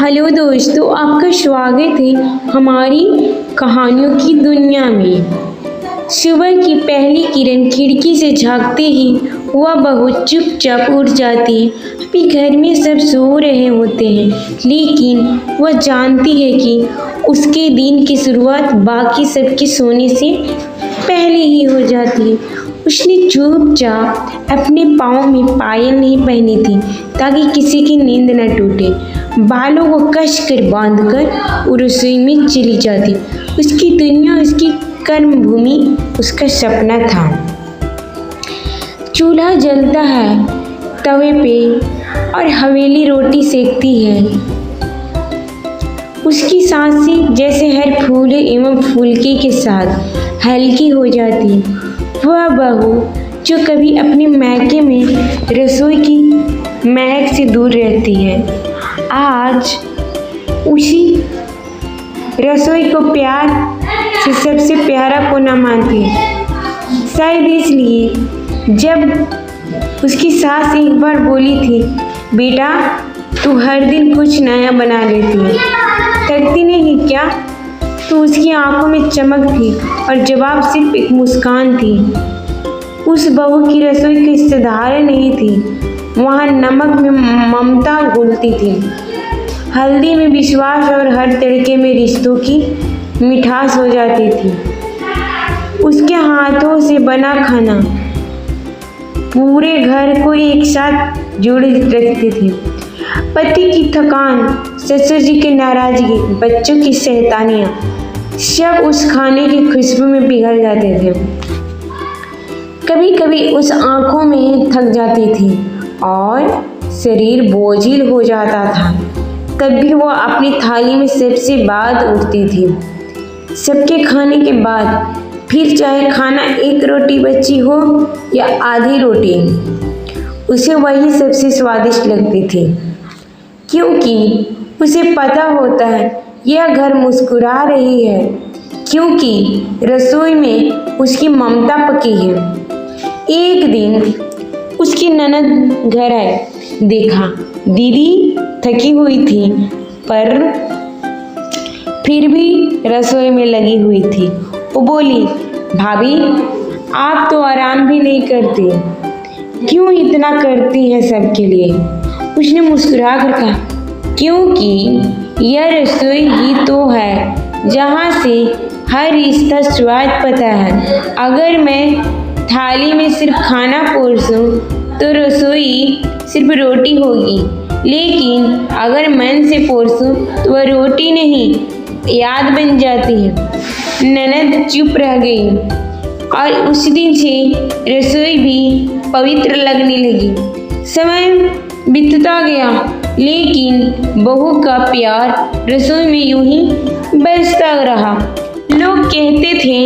Hello दोस्तों, आपका स्वागत है हमारी कहानियों की दुनिया में। सुबह की पहली किरण खिड़की से झांकते ही वह बहुत चुपचाप उठ जाती है। अभी घर में सब सो रहे होते हैं, लेकिन वह जानती है कि उसके दिन की शुरुआत बाकी सबके सोने से पहले ही हो जाती है। उसने चुपचाप अपने पाँव में पायल नहीं पहनी थी ताकि किसी की नींद न टूटे। बालों को कस कर बांधकर वो रसोई में चली जाती। उसकी दुनिया, उसकी कर्मभूमि, उसका सपना था। चूल्हा जलता है, तवे पे और हवेली रोटी सेकती है। उसकी सांसें जैसे हर फूल एवं फुल्के के साथ हल्की हो जाती। वह बहू जो कभी अपने मायके में रसोई की महक से दूर रहती है, आज उसी रसोई को प्यार से सबसे प्यारा कोना मानती है। शायद इसलिए जब उसकी सास एक बार बोली थी, बेटा तू हर दिन कुछ नया बना लेती है, थकती नहीं क्या? तो उसकी आंखों में चमक थी और जवाब सिर्फ एक मुस्कान थी। उस बहू की रसोई कोई साधारण नहीं थी। वहाँ नमक में ममता घुलती थी, हल्दी में विश्वास और हर तड़के में रिश्तों की मिठास हो जाती थी। उसके हाथों से बना खाना पूरे घर को एक साथ जोड़े रखती थी। पति की थकान, ससुर जी की नाराजगी, बच्चों की शैतानियाँ, सब उस खाने की खुशबू में पिघल जाते थे। कभी कभी उस आंखों में थक जाती थी और शरीर बोझिल हो जाता था, तब भी वो अपनी थाली में सबसे बाद उठती थी। सबके खाने के बाद फिर चाहे खाना एक रोटी बची हो या आधी रोटी, उसे वही सबसे स्वादिष्ट लगती थी, क्योंकि उसे पता होता है यह घर मुस्कुरा रही है, क्योंकि रसोई में उसकी ममता पकी है। एक दिन उसकी ननद घर आई, देखा दीदी थकी हुई थी पर फिर भी रसोई में लगी हुई थी। वो बोली, भाभी आप तो आराम भी नहीं करती, क्यों इतना करती हैं सबके लिए? उसने मुस्कुरा कर कहा, क्योंकि यह रसोई ही तो है जहाँ से हर रिश्ता स्वाद पता है। अगर मैं थाली में सिर्फ खाना परोसूं तो रसोई सिर्फ रोटी होगी, लेकिन अगर मन से परोसूं तो वह रोटी नहीं, याद बन जाती है। ननद चुप रह गई और उस दिन से रसोई भी पवित्र लगने लगी। समय बीतता गया, लेकिन बहू का प्यार रसोई में यूं ही बरसता रहा। लोग कहते थे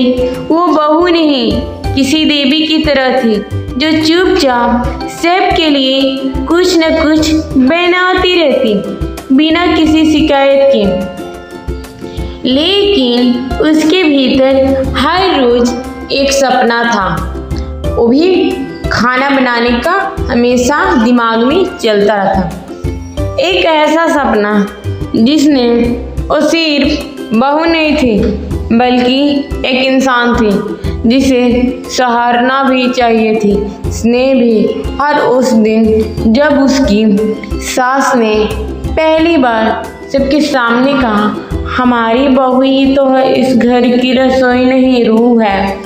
वो बहू नहीं, किसी देवी की तरह थी जो चुपचाप सबके लिए कुछ न कुछ बनाती रहती, बिना किसी शिकायत के। लेकिन उसके भीतर हर रोज एक सपना था, वो भी खाना बनाने का हमेशा दिमाग में चलता रहता। एक ऐसा सपना जिसने वो सिर्फ बहू नहीं थी, बल्कि एक इंसान थी जिसे सहारना भी चाहिए थी, स्नेह भी। और उस दिन जब उसकी सास ने पहली बार सबके सामने कहा, हमारी बहू ही तो है, इस घर की रसोई नहीं रूह है,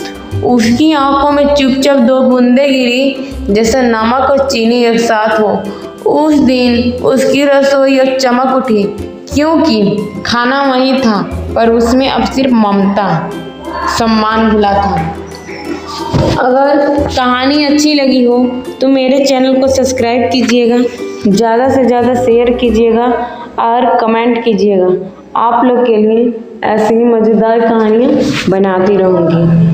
उसकी आंखों में चुपचाप दो बूंदें गिरी जैसे नमक और चीनी एक साथ हो। उस दिन उसकी रसोई और चमक उठी, क्योंकि खाना वही था पर उसमें अब सिर्फ ममता, सम्मान घुला था। अगर कहानी अच्छी लगी हो तो मेरे चैनल को सब्सक्राइब कीजिएगा, ज़्यादा से ज़्यादा शेयर कीजिएगा और कमेंट कीजिएगा। आप लोग के लिए ऐसी ही मज़ेदार कहानियाँ बनाती रहूँगी।